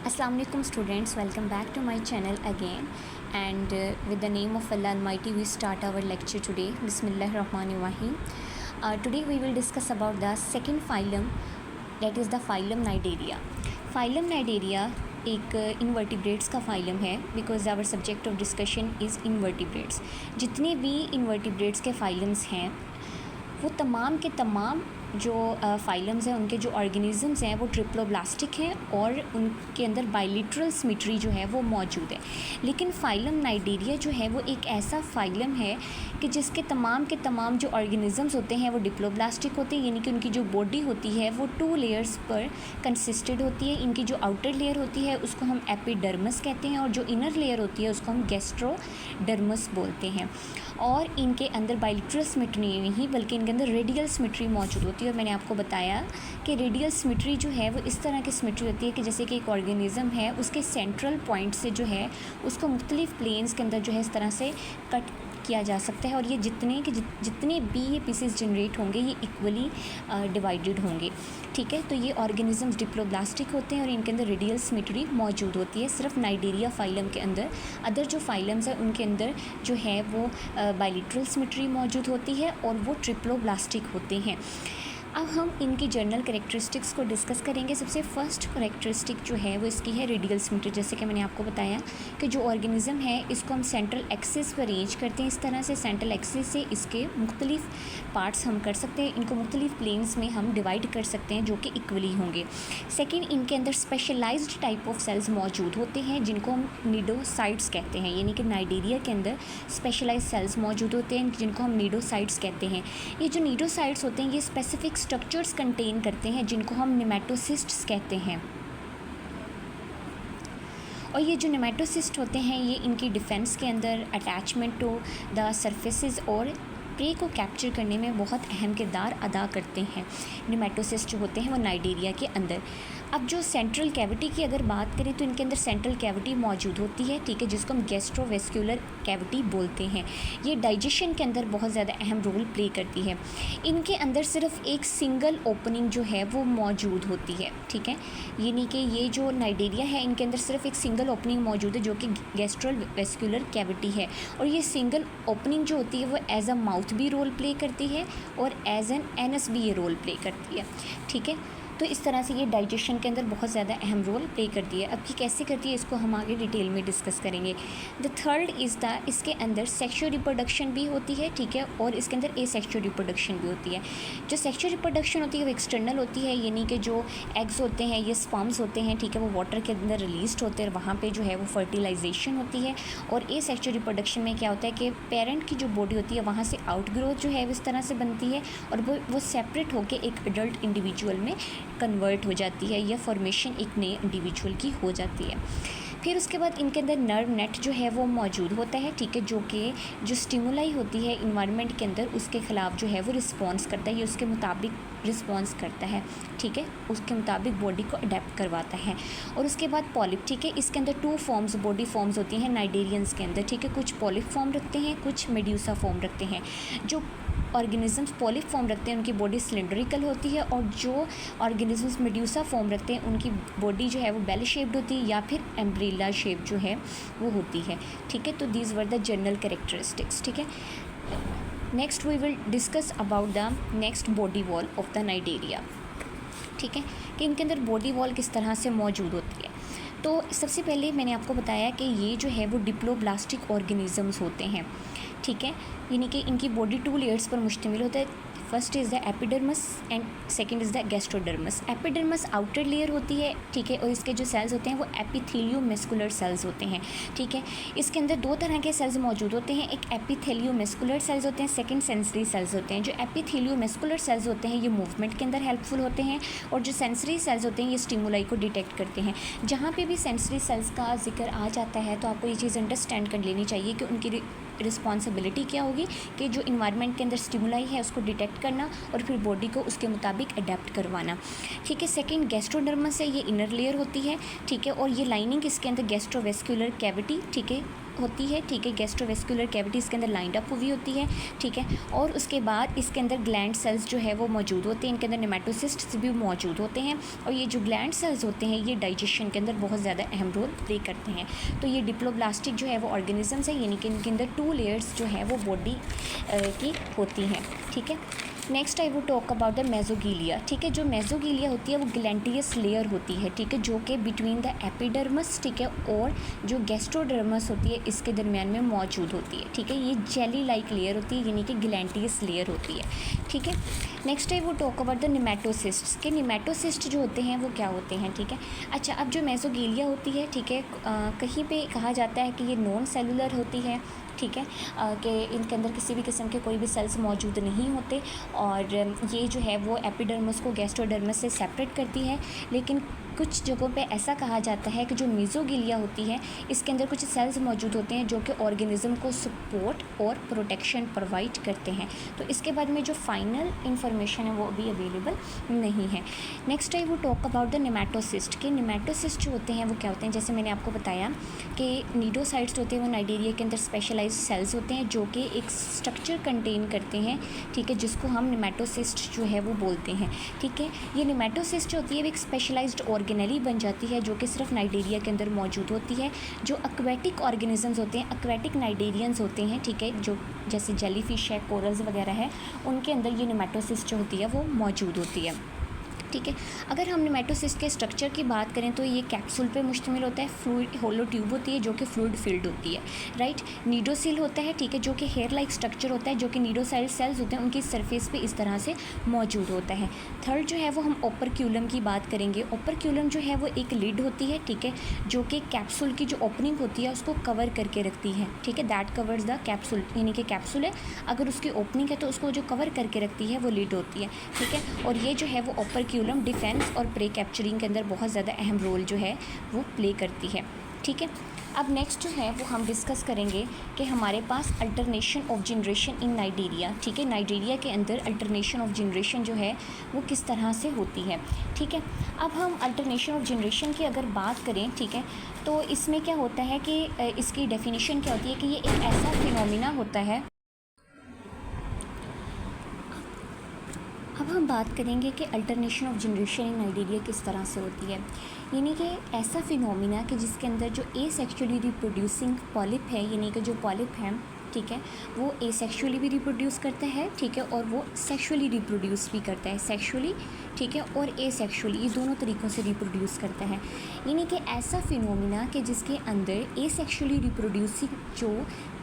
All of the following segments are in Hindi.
Assalamu alaikum students, welcome back to my channel again, and with the name of Allah Almighty we start our lecture today. Bismillahirrahmanirrahim. Today we will discuss about the second phylum, that is the phylum Cnidaria. Phylum Cnidaria एक इनवर्टिब्रेट्स का फाइलम है because our subject of discussion is invertebrates. जितने भी इनवर्टिब्रेट्स के फाइलम्स हैं वो तमाम के तमाम जो फाइलम्स हैं उनके जो ऑर्गेनिज़म्स हैं वो ट्रिप्लोब्लास्टिक हैं और उनके अंदर बाइलिटरल सिमेट्री जो है वो मौजूद है. लेकिन फाइलम नाइडेरिया जो है वो एक ऐसा फाइलम है कि जिसके तमाम के तमाम जो ऑर्गेनिज़म्स होते हैं वो डिप्लोब्लास्टिक होते हैं, यानी कि उनकी जो बॉडी होती है वो 2 लेयर्स पर कंसिस्टेड होती है. इनकी जो आउटर लेयर होती है उसको हम एपिडर्मस कहते हैं और जो इनर लेयर होती है उसको हम गैस्ट्रोडर्मस बोलते हैं. और इनके अंदर बाइलिटरल सिमेट्री नहीं बल्कि इनके अंदर रेडियल सिमेट्री मौजूद होती है. और मैंने आपको बताया कि रेडियल सिमेट्री जो है वो इस तरह की सिमेट्री होती है कि जैसे कि एक ऑर्गेनिज़म है उसके सेंट्रल पॉइंट से जो है उसको मुख्तलिफ प्लेन्स के अंदर जो है इस तरह से कट किया जा सकता है और ये जितने भी ये पीसेस जनरेट होंगे ये इक्वली डिवाइडेड होंगे. ठीक है, तो ये ऑर्गेनिज़म्स डिप्लोब्लास्टिक होते हैं और इनके अंदर रेडियल सिमेट्री मौजूद होती है सिर्फ नाइडेरिया फाइलम के अंदर. अदर जो फाइलम्स हैं उनके अंदर जो है वो बाइलिटरल सिमेट्री मौजूद होती है और वो ट्रिप्लोब्लास्टिक होते हैं. अब हम इनकी जनरल कैरेक्टरिस्टिक्स को डिस्कस करेंगे. सबसे फर्स्ट कैरेक्टरिस्टिक जो है वो इसकी है रेडियल सिमेट्री. जैसे कि मैंने आपको बताया कि जो ऑर्गेनिज़म है इसको हम सेंट्रल एक्सिस पर अरेंज करते हैं. इस तरह से सेंट्रल एक्सिस से इसके मुख्तलिफ पार्ट्स हम कर सकते हैं. इनको मुख्तलिफ प्लेन्स में हम डिवाइड कर सकते हैं जो कि इक्वली होंगे. सेकेंड, इनके अंदर स्पेशलाइज्ड टाइप ऑफ सेल्स मौजूद होते हैं जिनको हम निडोसाइट्स कहते हैं. यानी कि नाइडेरिया के अंदर स्पेशलाइज सेल्स मौजूद होते हैं जिनको हम निडोसाइट्स कहते हैं. ये जो निडोसाइट्स होते हैं ये स्पेसिफिक स्ट्रक्चर्स कंटेन करते हैं जिनको हम नेमेटोसिस्ट्स कहते हैं. और ये जो नेमेटोसिस्ट होते हैं ये इनकी डिफेंस के अंदर अटैचमेंट टू द सरफेसेस और प्रे को कैप्चर करने में बहुत अहम किरदार अदा करते हैं. नेमेटोसिस्ट जो होते हैं वो नाइडेरिया के अंदर. अब जो सेंट्रल कैविटी की अगर बात करें तो इनके अंदर सेंट्रल कैविटी मौजूद होती है. ठीक है, जिसको हम गैस्ट्रोवेस्कुलर कैविटी बोलते हैं. ये डाइजेशन के अंदर बहुत ज़्यादा अहम रोल प्ले करती है. इनके अंदर सिर्फ एक सिंगल ओपनिंग जो है वो मौजूद होती है. ठीक है, यानी कि ये जो नाइडेरिया है इनके अंदर सिर्फ एक सिंगल ओपनिंग मौजूद है जो कि गैस्ट्रोवेस्कुलर कैविटी है. और ये सिंगल ओपनिंग जो होती है वो एज अ माउथ भी रोल प्ले करती है और एज एन एनस भी ये रोल प्ले करती है. ठीक है, तो इस तरह से ये डाइजेशन के अंदर बहुत ज़्यादा अहम रोल प्ले करती है. अब ये कैसे करती है इसको हम आगे डिटेल में डिस्कस करेंगे. द थर्ड इज़ द इसके अंदर सेक्शुअल रिप्रोडक्शन भी होती है. ठीक है, और इसके अंदर एसेक्शुअल रिप्रोडक्शन भी होती है. जो सेक्शुअल रिप्रोडक्शन होती है वो एक्सटर्नल होती है, यानी कि जो एग्स होते हैं ये स्पर्म्स होते हैं. ठीक है, वो वाटर के अंदर रिलीज होते हैं और वहाँ पर जो है वो फर्टिलाइजेशन होती है. और एसेक्शुअल रिप्रोडक्शन में क्या होता है कि पेरेंट की जो बॉडी होती है वहाँ से आउट ग्रोथ जो है इस तरह से बनती है और वो सेपरेट होकर एक अडल्ट इंडिविजुअल में कन्वर्ट हो जाती है या फॉर्मेशन एक नए इंडिविजुअल की हो जाती है. फिर उसके बाद इनके अंदर नर्व नेट जो है वो मौजूद होता है. ठीक है, जो कि जो स्टिमुलाई होती है इन्वायरमेंट के अंदर उसके ख़िलाफ़ जो है वो रिस्पॉन्स करता है, ये उसके मुताबिक रिस्पॉन्स करता है. ठीक है, उसके मुताबिक बॉडी को अडेप्ट करवाता है. और उसके बाद पॉलिप. ठीक है, इसके अंदर 2 फॉर्म्स बॉडी फॉर्म्स होती हैं नाइडेरियंस के अंदर. ठीक है, कुछ पॉलिप फॉर्म रखते हैं, कुछ मेड्यूसा फॉर्म रखते हैं. जो ऑर्गेनिज़म्स पॉलिप फॉर्म रखते हैं उनकी बॉडी सिलेंड्रिकल होती है और जो ऑर्गेनिज़म्स मेड्यूसा फॉर्म रखते हैं उनकी बॉडी जो है वो बेल शेप्ड होती है या फिर एम्ब्रेला शेप जो है वो होती है. ठीक है, तो these were the general characteristics. ठीक है, next we will discuss about the next body wall of the Cnidaria. ठीक है, कि इनके अंदर बॉडी वॉल किस तरह से मौजूद होती है. तो सबसे पहले मैंने आपको बताया कि ये जो है वो डिप्लोब्लास्टिक ऑर्गेनिज़म्स होते हैं. ठीक है, यानी कि इनकी बॉडी 2 लेयर्स पर मुश्तमिल होता है. First is the epidermis and second is the gastrodermis. Epidermis outer layer होती है. ठीक है, और इसके जो सेल्स होते हैं वो एपिथेलियोमस्कुलर सेल्स होते हैं. ठीक है, इसके अंदर 2 तरह के सेल्स मौजूद होते हैं. एक एपिथेलियोमस्कुलर सेल्स होते हैं, सेकंड सेंसरी सेल्स होते हैं. जो एपिथेलियोमस्कुलर सेल्स होते हैं ये मूवमेंट के अंदर हेल्पफुल होते हैं और जो सेंसरी सेल्स होते हैं ये स्टिमुलाई को डिटेक्ट करते हैं. जहाँ पे भी सेंसरी सेल्स का जिक्र आ जाता है तो आपको ये चीज़ अंडरस्टैंड कर लेनी चाहिए कि उनकी रिस्पॉन्सिबिलिटी क्या होगी कि जो इन्वायरमेंट के अंदर स्टिमुलाई है उसको डिटेक्ट करना और फिर बॉडी को उसके मुताबिक अडेप्ट करवाना. ठीक है, सेकंड गैस्ट्रोडर्मस है, ये इनर लेयर होती है. ठीक है, और ये लाइनिंग इसके अंदर गैस्ट्रोवेस्कुलर कैविटी. ठीक है, होती है, ठीक है, गैस्ट्रोवेस्कुलर कैविटी इसके अंदर लाइंड अप हुई होती है, ठीक है, और उसके बाद इसके अंदर ग्लैंड सेल्स जो है वो मौजूद होते हैं, इनके अंदर नेमेटोसिस्ट्स भी मौजूद होते हैं, और ये जो ग्लैंड सेल्स होते हैं ये डाइजेशन के अंदर बहुत ज़्यादा अहम रोल प्ले करते हैं। तो ये डिप्लोब्लास्टिक जो है वो ऑर्गेनिजम्स है, यानी कि इनके अंदर 2 लेयर्स जो है वो बॉडी की होती हैं, ठीक है। Next I would talk about the mesoglea, ठीक है। जो मेसोगीलिया होती है वो ग्लैंटियस लेयर होती है, ठीक है, जो कि बिटवीन द एपिडर्मस, ठीक है, और जो गैस्ट्रोडर्मस होती है इसके दरमियान में मौजूद होती है, ठीक है। ये जेली लाइक लेयर होती है, यानी कि ग्लैंटियस लेयर होती है, ठीक है। Next I would talk about the nematocyst, के निमेटोसिस्ट जो होते हैं वो क्या होते हैं, ठीक है। अच्छा, अब जो मेसोगीलिया होती है, ठीक है, कहीं पे कहा जाता है कि ये नॉन सेलुलर होती है, ठीक है, कि इनके अंदर किसी भी किस्म के कोई भी सेल्स मौजूद नहीं होते, और ये जो है वो एपिडर्मस को गैस्ट्रोडर्मस से सेपरेट करती है। लेकिन कुछ जगहों पे ऐसा कहा जाता है कि जो मेसोगीलिया होती है इसके अंदर कुछ सेल्स मौजूद होते हैं जो कि ऑर्गेनिज्म को सपोर्ट और प्रोटेक्शन प्रोवाइड करते हैं। तो इसके बाद में जो फाइनल इंफॉर्मेशन है वो अभी अवेलेबल नहीं है। नेक्स्ट आई वो टॉक अबाउट द नेमेटोसिस्ट, के नेमेटोसिस्ट जो होते हैं वो क्या होते हैं, जैसे मैंने आपको बताया कि नीडोसाइट्स होते हैं वो नाइजीरिया के अंदर स्पेशलाइज्ड सेल्स होते हैं जो कि एक स्ट्रक्चर कंटेन करते हैं, ठीक है, जिसको हम नेमेटोसिस्ट जो है वो बोलते हैं, ठीक है। ये नेमेटोसिस्ट जो होती है वो एक स्पेशलाइज्ड ऑर्गेनेली बन जाती है जो कि सिर्फ नाइजीरिया के अंदर मौजूद होती है। जो एक्वेटिक ऑर्गेनिजम्स होते हैं, एक्वेटिक नाइजीरियंस होते हैं, ठीक है, जो जैसे जेलीफिश है, कोरल्स वगैरह है, उनके अंदर ये नेमेटोसिस्ट जो होती है वो मौजूद होती है, ठीक है। अगर हम नेमेटोसिस्ट के स्ट्रक्चर की बात करें तो ये कैप्सूल पे मुश्तमिल होता है, फ्लूइड होलो ट्यूब होती है जो कि फ्लूइड फिल्ड होती है, राइट। नीडोसिल होता है, ठीक है, जो कि हेयर लाइक स्ट्रक्चर होता है, जो कि नीडोसाइल सेल्स होते हैं उनकी सरफेस पे इस तरह से मौजूद होता है। थर्ड जो है वो हम ओपरक्यूलम की बात करेंगे। ओपरक्यूलम जो है वो एक लिड होती है, ठीक है, जो कि कैप्सूल की जो ओपनिंग होती है उसको कवर करके रखती है, ठीक है, दैट कवर्स द कैप्सूल, यानी कि कैप्सूल है अगर उसकी ओपनिंग है तो उसको जो कवर करके रखती है वो लिड होती है, ठीक है। और ये जो है वो ओपरक्यूलम डिफेंस और प्रे कैप्चरिंग के अंदर बहुत ज़्यादा अहम रोल जो है वो प्ले करती है, ठीक है। अब नेक्स्ट जो है वो हम डिस्कस करेंगे कि हमारे पास alternation of generation in Nigeria, ठीक है, नाइजीरिया के अंदर अल्टरनेशन ऑफ जनरेशन जो है वो किस तरह से होती है, ठीक है। अब हम अल्टरनेशन ऑफ जनरेशन की अगर बात करें, ठीक है, तो इसमें क्या होता है कि इसकी डेफिनेशन क्या होती है कि ये एक ऐसा फिनोमिना होता है। अब हम बात करेंगे कि alternation of generation in Nigeria किस तरह से होती है, यानी कि ऐसा फिनोमिना कि जिसके अंदर जो एसेक्सुअली रिप्रोड्यूसिंग पॉलिप है, यानी कि जो पॉलिप है, ठीक है, वो एसेक्सुअली भी रिप्रोड्यूस करता है, ठीक है, और वो सेक्सुअली रिप्रोड्यूस भी करता है, सेक्सुअली, ठीक है, और एसेक्सुअली, ये दोनों तरीक़ों से रिप्रोड्यूस करता है। यानी कि ऐसा फिनोमिना कि जिसके अंदर एसेक्सुअली रिप्रोड्यूसिंग जो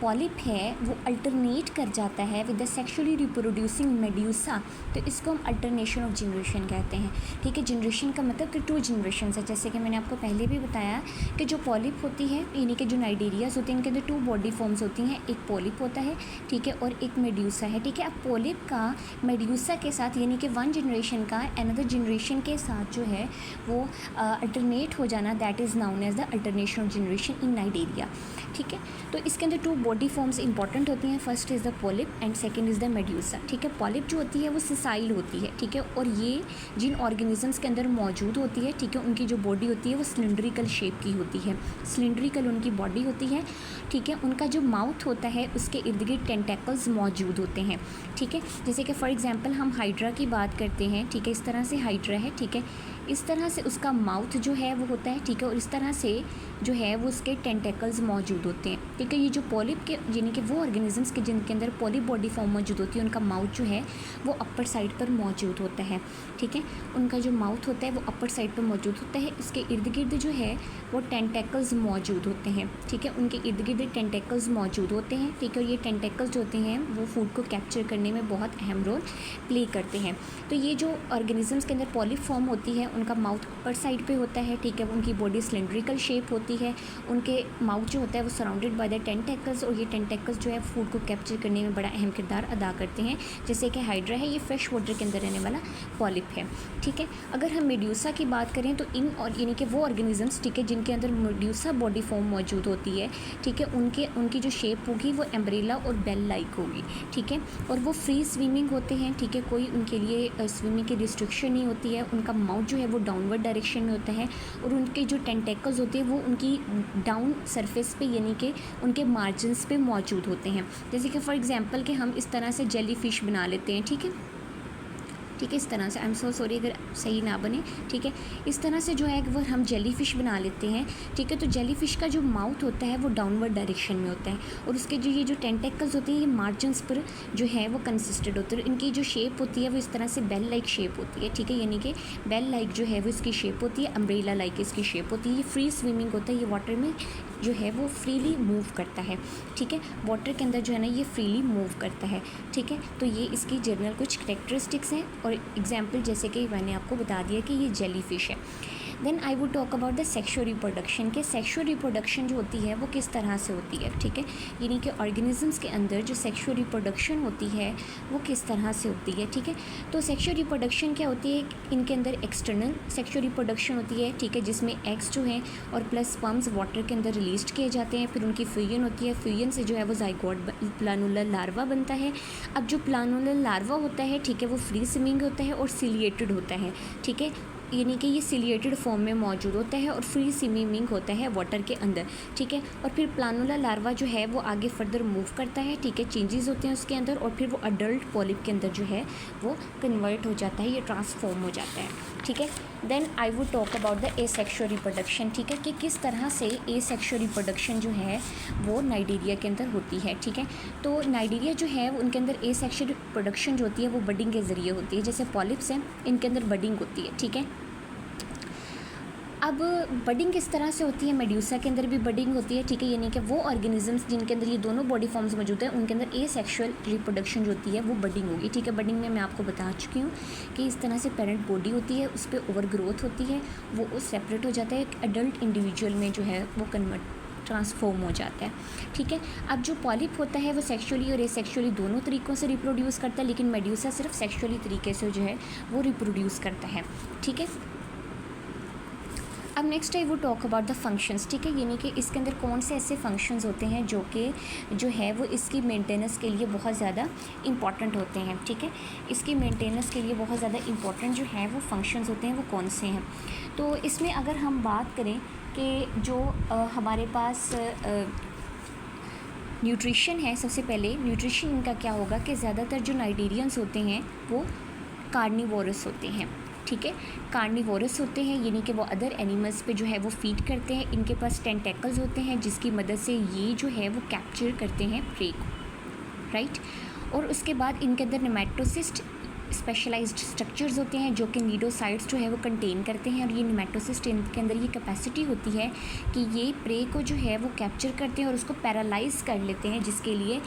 पॉलिप है वो अल्टरनेट कर जाता है with the sexually reproducing medusa, तो इसको हम अल्टरनेशन ऑफ जनरेशन कहते हैं, ठीक है। जनरेशन का मतलब कि 2 जनरेशन है, जैसे कि मैंने आपको पहले भी बताया कि जो पॉलिप होती है, यानी कि जो नाइजीरियाज होते हैं इनके अंदर 2 बॉडी फॉर्म्स होती हैं, एक पॉलिप होता है, ठीक है, और एक मेड्यूसा है, ठीक है। अब पॉलिप का मेड्यूसा के साथ, यानी कि 1 जनरेशन का अनदर जनरेशन के साथ जो है वो अल्टरनेट हो जाना, that is known as the alternation of generation in Nigeria, ठीक है। तो इसके अंदर 2 बॉडी फॉर्म्स इंपॉर्टेंट होती हैं, first is the polyp and second is the medusa, ठीक है। पॉलिप जो होती है वो सिसाइल होती है, ठीक है, और ये जिन ऑर्गेनिजम्स के अंदर मौजूद होती है, ठीक है, उनकी जो बॉडी होती है वो सिलेंड्रिकल शेप की होती है, सिलेंड्रिकल उनकी बॉडी होती है, ठीक है। उनका जो माउथ होता है उसके इर्द गिर्द टेंटेकल्स मौजूद होते हैं, ठीक है। जैसे कि फॉर एग्जांपल हम हाइड्रा की बात करते हैं, ठीक है, इस तरह से हाइड्रा है, ठीक है, इस तरह से उसका माउथ जो है वो होता है, ठीक है, और इस तरह से जो है वो उसके टेंटेकल्स मौजूद होते हैं, ठीक है। ये जो पॉलिप के, यानी कि वो ऑर्गेनिजम्स के जिनके अंदर पॉलिप बॉडी फॉर्म मौजूद होती है, उनका माउथ जो है वो अपर साइड पर मौजूद होता है, ठीक है। उनका जो माउथ होता है वो अपर साइड पर मौजूद होता है, इसके इर्द गिर्द जो है वो टेंटेकल्स मौजूद होते हैं, ठीक है, उनके इर्द गिर्द टेंटेकल्स मौजूद होते हैं, ठीक है। और ये टेंटेकल्स जो होते हैं वो फूड को कैप्चर करने में बहुत अहम रोल प्ले करते हैं। तो ये जो ऑर्गेनिजम्स के अंदर पॉलिप फॉर्म होती है उनका माउथ अपर साइड पे होता है, ठीक है, उनकी बॉडी सिलेंड्रिकल शेप होती है, उनके माउथ जो होता है वो सराउंडेड बाय द टेंटेकल्स, और ये टेंटेकल्स जो है फूड को कैप्चर करने में बड़ा अहम किरदार अदा करते हैं। जैसे कि हाइड्रा है, ये फ्रेश वाटर के अंदर रहने वाला पॉलिप है, ठीक है। अगर हम मेड्यूसा की बात करें तो इन और यानी कि वो ऑर्गेनिजम्स, ठीक है, जिनके अंदर मेड्यूसा बॉडी फॉर्म मौजूद होती है, ठीक है, उनकी जो शेप होगी वो एम्ब्रेला और बेल लाइक होगी, ठीक है, और वो फ्री स्विमिंग होते हैं, ठीक है, कोई उनके लिए स्विमिंग की रिस्ट्रिक्शन नहीं होती है, उनका माउथ जो है वो डाउनवर्ड डायरेक्शन में होता है और उनके जो टेंटेकल्स होते हैं वो उनकी डाउन सरफेस पे यानी कि उनके मार्जिन्स पे मौजूद होते हैं। जैसे कि फॉर एग्जांपल कि हम इस तरह से जेली फिश बना लेते हैं, ठीक है, इस तरह से, आई एम सो सॉरी अगर सही ना बने, ठीक है, इस तरह से जो है अगर हम जेली फ़िश बना लेते हैं, ठीक है, तो जेली फ़िश का जो माउथ होता है वो डाउनवर्ड डायरेक्शन में होता है और उसके जो ये जो टेंटेकल्स होते हैं ये मार्जिन्स पर जो है वो कंसिस्टेड होते हैं। इनकी जो शेप होती है वो इस तरह से बेल लाइक शेप होती है, ठीक है, यानी कि बेल लाइक जो है वो इसकी शेप होती है, अम्ब्रेला लाइक इसकी शेप होती है। ये फ्री स्विमिंग होता है, ये वाटर में जो है वो फ्रीली मूव करता है, ठीक है, वाटर के अंदर जो है ना ये फ्रीली मूव करता है, ठीक है। तो ये इसकी जनरल कुछ कैरेक्टरिस्टिक्स हैं और एग्जाम्पल जैसे कि मैंने आपको बता दिया कि ये जेली फिश है। Then I would talk about the sexual reproduction के सेक्शुअल रिप्रोडक्शन जो होती है वो किस तरह से होती है, ठीक है, यानी कि ऑर्गेनिजम्स के अंदर जो सेक्शुअल रिप्रोडक्शन होती है वो किस तरह से होती है, ठीक है। तो सेक्शुअल रिप्रोडक्शन क्या होती है, इनके अंदर एक्सटर्नल सेक्शुअल रिप्रोडक्शन होती है, ठीक है, जिसमें एग्स जो हैं और प्लस स्पर्म्स वाटर के अंदर रिलीज किए जाते हैं, फिर उनकी फ्यूजन होती है, फ्यूजन से जो है वो जाइगोट प्लानुलर लार्वा बनता है। अब जो प्लानुलर लार्वा होता है, ठीक है, वो फ्री स्विमिंग होता है और सिलिएटेड होता है, ठीक है, यानी कि ये सिलिएटेड फॉर्म में मौजूद होता है और फ्री स्विमिंग होता है वाटर के अंदर, ठीक है। और फिर प्लानुला लार्वा जो है वो आगे फर्दर मूव करता है, ठीक है, चेंजेस होते हैं उसके अंदर और फिर वो अडल्ट पॉलिप के अंदर जो है वो कन्वर्ट हो जाता है, ये ट्रांसफॉर्म हो जाता है, ठीक है। Then I would talk about the asexual reproduction, ठीक है, कि किस तरह से एसेक्सुअल रिप्रोडक्शन जो है वो नाइजीरिया के अंदर होती है, ठीक है। तो नाइजीरिया जो है उनके अंदर एसेक्सुअल रिप्रोडक्शन जो होती है वो बडिंग के ज़रिए होती है। जैसे पॉलिप्स हैं इनके अंदर बडिंग होती है, ठीक है। अब बडिंग किस तरह से होती है, मेड्यूसा के अंदर भी बडिंग होती है, ठीक है, यानी कि वो ऑर्गेनिजम्स जिनके अंदर ये दोनों बॉडी फॉर्म्स मौजूद हैं उनके अंदर एसेक्सुअल रिप्रोडक्शन जो होती है वो बडिंग होगी, ठीक है। बडिंग में मैं आपको बता चुकी हूँ कि इस तरह से पेरेंट बॉडी होती है, उस पर ओवर ग्रोथ होती है, वो सेपरेट हो जाता है, एक एडल्ट इंडिविजुअल में जो है वो ट्रांसफॉर्म हो जाता है, ठीक है। अब जो पॉलिप होता है वो सेक्सुअली और एसेक्सुअली दोनों तरीक़ों से रिप्रोड्यूस करता है, लेकिन मेड्यूसा सिर्फ सेक्सुअली तरीके से जो है वो रिप्रोड्यूस करता है, ठीक है। अब नेक्स्ट आई वो टॉक अबाउट द फंक्शंस, ठीक है, यानी कि इसके अंदर कौन से ऐसे फंक्शंस होते हैं जो कि जो है वो इसकी मेंटेनेंस के लिए बहुत ज़्यादा इंपॉर्टेंट होते हैं, ठीक है। इसकी मेंटेनेंस के लिए बहुत ज़्यादा इंपॉर्टेंट जो है वो फंक्शंस होते हैं वो कौन से हैं। तो इसमें अगर हम बात करें कि जो हमारे पास न्यूट्रिशन है, सबसे पहले न्यूट्रिशन इनका क्या होगा कि ज़्यादातर जो नाइजीरियंस होते हैं वो कार्निवोरस होते हैं, ठीक है, कार्निवोरस होते हैं, यानी कि वो अदर एनिमल्स पे जो है वो फीड करते हैं। इनके पास टेंटेकल्स होते हैं जिसकी मदद से ये जो है वो कैप्चर करते हैं प्रे को, राइट। और उसके बाद इनके अंदर नेमेटोसिस्ट स्पेशलाइज्ड स्ट्रक्चर्स होते हैं जो कि नीडोसाइट्स जो है वो कंटेन करते हैं और ये नेमेटोसिस्ट इनके अंदर ये कैपेसिटी होती है कि ये प्रे को जो है वो कैप्चर करते हैं और उसको पैरालाइज कर लेते हैं, जिसके लिए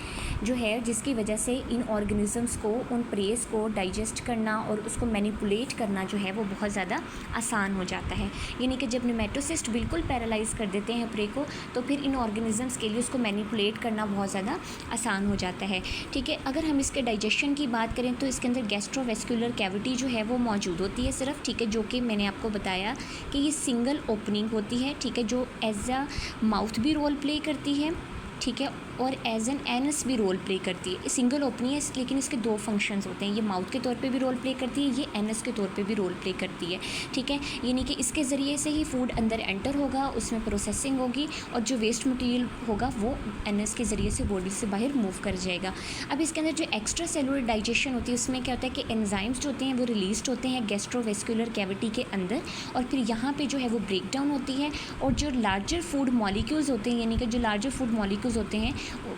जो है जिसकी वजह से इन ऑर्गेनिजम्स को उन प्रेस को डाइजेस्ट करना और उसको मैनिपुलेट करना जो है वो बहुत ज़्यादा आसान हो जाता है। यानी कि जब नेमेटोसिस्ट बिल्कुल पैरालाइज कर देते हैं प्रे को तो फिर इन ऑर्गेनिजम्स के लिए उसको मैनिपुलेट करना बहुत ज़्यादा आसान हो जाता है, ठीक है। अगर हम इसके डाइजेशन की बात करें तो इसके अंदर गैस्ट्रोवेस्कुलर कैविटी जो है वो मौजूद होती है सिर्फ, ठीक है, जो कि मैंने आपको बताया कि ये सिंगल ओपनिंग होती है, ठीक है, जो एज अ माउथ भी रोल प्ले करती है, ठीक है, और एज एन एनस भी रोल प्ले करती है। सिंगल ओपनिंग है लेकिन इसके दो फंक्शंस होते हैं, ये माउथ के तौर पे भी रोल प्ले करती है, ये एनस के तौर पे भी रोल प्ले करती है, ठीक है। यानी कि इसके ज़रिए से ही फूड अंदर एंटर होगा, उसमें प्रोसेसिंग होगी और जो वेस्ट मटेरियल होगा वो एनस के ज़रिए से बॉडी से बाहर मूव कर जाएगा। अब इसके अंदर जो एक्स्ट्रा सेलुलर डाइजेशन होती है उसमें क्या होता है कि एंजाइम्स जो होते हैं वो रिलीज होते हैं गैस्ट्रोवेस्कुलर कैविटी के अंदर और फिर यहाँ पर जो है वो ब्रेक डाउन होती है और जो लार्जर फूड मॉलिक्यूल्स होते हैं, यानी कि जो लार्जर फूड मॉलिक्यूल्स होते हैं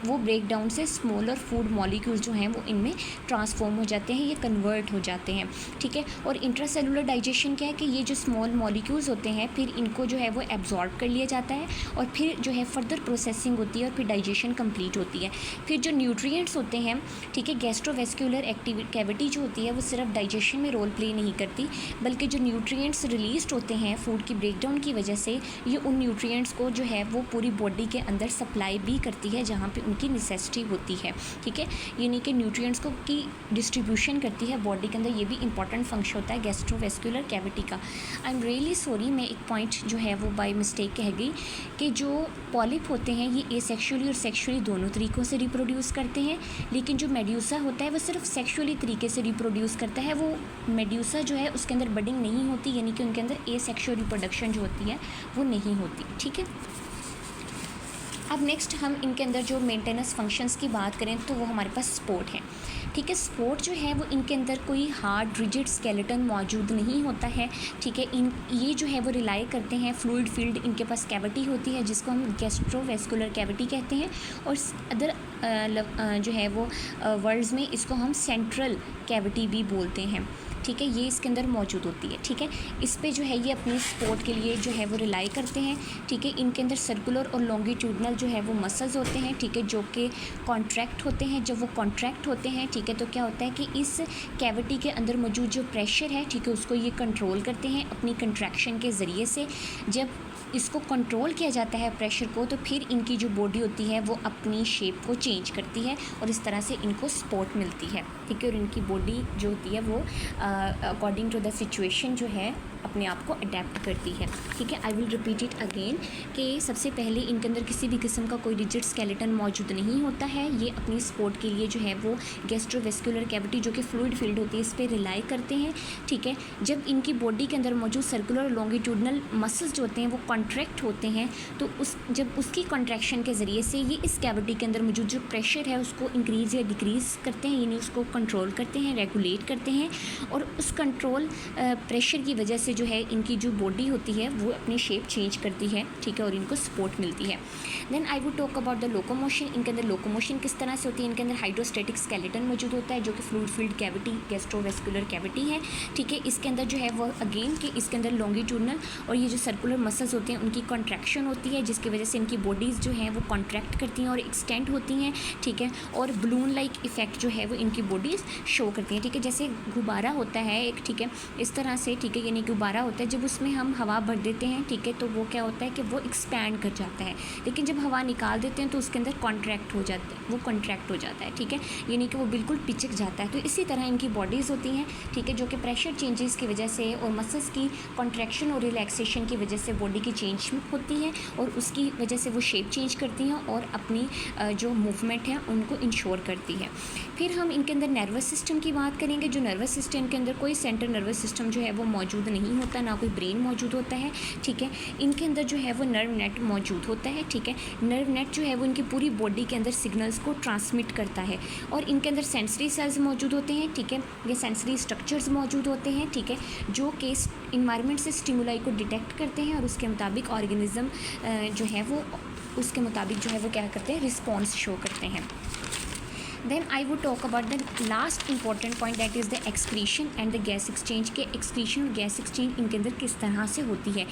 वो ब्रेक डाउन से स्मॉलर फूड मॉलिक्यूल्स जो हैं वो इनमें ट्रांसफॉर्म हो जाते हैं, ये कन्वर्ट हो जाते हैं, ठीक है। और इंट्रासेलुलर डाइजेशन क्या है कि ये जो स्मॉल मॉलिक्यूल्स होते हैं फिर इनको जो है वो एब्जॉर्ब कर लिया जाता है और फिर जो है फर्दर प्रोसेसिंग होती है और फिर डाइजेशन कंप्लीट होती है। फिर जो न्यूट्रिएंट्स होते हैं, ठीक है, गैस्ट्रोवेस्कुलर कैविटी जो होती है वो सिर्फ डाइजेशन में रोल प्ले नहीं करती बल्कि जो न्यूट्रिएंट्स रिलीज होते हैं फूड की ब्रेकडाउन की वजह से ये उन न्यूट्रिएंट्स को जो है वो पूरी बॉडी के अंदर सप्लाई भी करती है जहाँ पे उनकी नेसेसिटी होती है, ठीक है। यानी कि न्यूट्रिएंट्स को की डिस्ट्रीब्यूशन करती है बॉडी के अंदर, ये भी इंपॉर्टेंट फंक्शन होता है गैस्ट्रोवेस्कुलर कैविटी का। आई एम रियली सॉरी, मैं एक पॉइंट जो है वो बाय मिस्टेक कह गई कि जो पॉलिप होते हैं ये एसेक्सुअली और सेक्सुअली दोनों तरीक़ों से रिप्रोड्यूस करते हैं, लेकिन जो मेड्यूसा होता है वो सिर्फ सेक्सुअली तरीके से रिप्रोड्यूस करता है। वो मेड्यूसा जो है उसके अंदर बडिंग नहीं होती, यानी कि उनके अंदर एसेक्सुअल रिप्रोडक्शन जो होती है वो नहीं होती, ठीक है। अब नेक्स्ट हम इनके अंदर जो मेंटेनेंस फंक्शंस की बात करें तो वो हमारे पास स्पोर्ट है, ठीक है। स्पोर्ट जो है वो इनके अंदर कोई हार्ड रिजिड स्केलेटन मौजूद नहीं होता है, ठीक है। ये जो है वो रिलाई करते हैं फ्लूइड फील्ड, इनके पास कैविटी होती है जिसको हम गैस्ट्रोवेस्कुलर कैविटी कहते हैं, और अदर जो है वो वर्ड्स में इसको हम सेंट्रल कैविटी भी बोलते हैं, ठीक है। ये इसके अंदर मौजूद होती है, ठीक है। इस पे जो है ये अपने सपोर्ट के लिए जो है वो रिलाई करते हैं, ठीक है। इनके अंदर सर्कुलर और लॉन्गिट्यूडनल जो है वो मसल्स होते हैं, ठीक है, जो कि कॉन्ट्रैक्ट होते हैं। जब वो कॉन्ट्रैक्ट होते हैं, ठीक है, तो क्या होता है कि इस कैविटी के अंदर मौजूद जो प्रेशर है, ठीक है, उसको ये कंट्रोल करते हैं अपनी कंट्रैक्शन के ज़रिए से। जब इसको कंट्रोल किया जाता है प्रेशर को, तो फिर इनकी जो बॉडी होती है वो अपनी शेप को चेंज करती है और इस तरह से इनको सपोर्ट मिलती है, ठीक है। और इनकी बॉडी जो होती है वो अकॉर्डिंग टू द सिचुएशन जो है अपने आप को अडेप्ट करती है, ठीक है। I will repeat it again कि सबसे पहले इनके अंदर किसी भी किस्म का कोई रिजिड स्केलेटन मौजूद नहीं होता है। ये अपनी सपोर्ट के लिए जो है वो गैस्ट्रोवेस्कुलर कैविटी जो कि फ्लूइड फील्ड होती है इस पर रिलाई करते हैं, ठीक है। जब इनकी बॉडी के अंदर मौजूद सर्कुलर और लॉन्गिट्यूडनल मसल्स जो होते हैं वो कॉन्ट्रैक्ट होते हैं, तो जब उसकी कॉन्ट्रैक्शन के ज़रिए से ये इस कैविटी के अंदर मौजूद जो प्रेशर है उसको इंक्रीज़ या डिक्रीज़ करते हैं, यानी उसको कंट्रोल करते हैं, रेगुलेट करते हैं, और उस कंट्रोल प्रेशर की वजह से जो है इनकी जो बॉडी होती है वो अपनी शेप चेंज करती है, ठीक है, और इनको सपोर्ट मिलती है। Then I would talk about the locomotion. इनके अंदर लोकोमोशन किस तरह से होती है? इनके अंदर हाइड्रोस्टैटिक स्केलेटन मौजूद होता है जो कि fluid field cavity gastrovascular cavity है, ठीक है। इसके अंदर जो है वो अगेन कि इसके अंदर लॉन्गिट्यूडनल और ये जो सर्कुलर मसल्स होते हैं उनकी कॉन्ट्रैक्शन होती है, जिसकी वजह से इनकी बॉडीज़ जो हैं वो कॉन्ट्रैक्ट करती हैं और एक्सटेंड होती हैं, ठीक है, और बलून लाइक इफेक्ट जो है वो इनकी बॉडीज़ शो करती हैं, ठीक है। जैसे गुब्बारा होता है एक, ठीक है, इस तरह से, ठीक है, यानी गुब्बारा होता है, जब उसमें हम हवा भर देते हैं, ठीक है, तो वो क्या होता है कि वो एक्सपैंड कर जाता है, लेकिन जब हवा निकाल देते हैं तो उसके अंदर कॉन्ट्रैक्ट हो जाता है, वो कॉन्ट्रैक्ट हो जाता है, ठीक है, यानी कि वो बिल्कुल पिचक जाता है। तो इसी तरह इनकी बॉडीज़ होती हैं, ठीक है, जो कि प्रेशर चेंजेस की वजह से और मसल्स की कॉन्ट्रैक्शन और रिलैक्सेशन की वजह से बॉडी की चेंज होती है और उसकी वजह से वो शेप चेंज करती हैं और अपनी जो मूवमेंट है उनको इंश्योर करती है। फिर हम इनके अंदर नर्वस सिस्टम की बात करेंगे। जो नर्वस सिस्टम के अंदर कोई सेंट्रल नर्वस सिस्टम जो है वो मौजूद नहीं होता, ना कोई ब्रेन मौजूद होता है, ठीक है। इनके अंदर जो है वो नर्व नेट मौजूद होता है, ठीक है। नर्व नेट जो है वो इनकी पूरी बॉडी के अंदर सिग्नल्स को ट्रांसमिट करता है और इनके अंदर सेंसरी सेल्स मौजूद होते हैं, ठीक है, ये सेंसरी स्ट्रक्चर्स मौजूद होते हैं, ठीक है, जो कि इन्वायरमेंट से स्टिमुलाई को डिटेक्ट करते हैं और उसके मुताबिक ऑर्गेनिज्म जो है वो उसके मुताबिक जो है वो क्या करते हैं, रिस्पॉन्स शो करते हैं। Then I would talk about the last important point, that is the excretion and the gas exchange. के एक्सक्रीशन और गैस एक्सचेंज इनके अंदर किस तरह से होती है।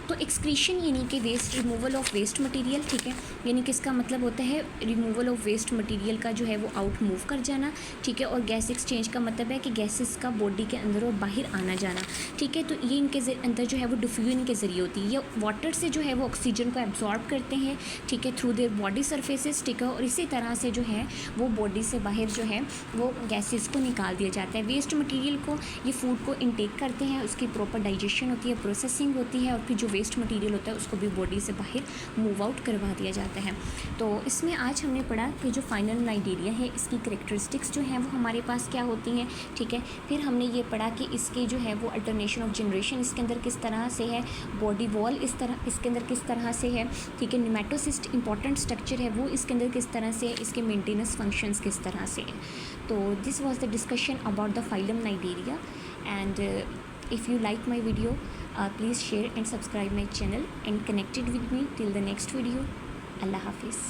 तो एक्सक्रीशन यानी कि waste, removal of waste material, ठीक है, यानी कि इसका मतलब होता है रिमूवल ऑफ वेस्ट मटेरियल का जो है वो आउट मूव कर जाना, ठीक है। और गैस एक्सचेंज का मतलब है कि गैसेस का बॉडी के अंदर और बाहर आना जाना, ठीक है। तो ये इनके अंदर जो है वो डिफ्यूजन के ज़रिए होती है। ये वाटर से जो है वो ऑक्सीजन को एब्जॉर्ब करते हैं, ठीक है, थ्रू देयर बॉडी सर्फेसिस, ठीक है, और इसी तरह से जो है वो बॉडी से बाहर जो है वो गैसेस को निकाल दिया जाता है। वेस्ट मटेरियल को ये फूड को इनटेक करते हैं, उसकी प्रॉपर डाइजेशन होती है, प्रोसेसिंग होती है और फिर जो वेस्ट मटेरियल होता है उसको भी बॉडी से बाहर मूव आउट करवा दिया जाता है। तो इसमें आज हमने पढ़ा कि जो फाइनल नाइडेरिया है इसकी करेक्टरिस्टिक्स जो हैं वो हमारे पास क्या होती हैं, ठीक है। फिर हमने ये पढ़ा कि इसके जो है वो अल्टरनेशन ऑफ जनरेशन इसके अंदर किस तरह से है, बॉडी वॉल इसके अंदर किस तरह से है, ठीक है, निमेटोसिस्ट इंपॉर्टेंट स्ट्रक्चर है वो इसके अंदर किस तरह से है, इसके मेंटेनेंस फंक्शंस किस तरह से है। तो this was the discussion about the phylum Cnidaria and if you like my video, please share and subscribe my channel and connected with me till the next video. Allah Hafiz.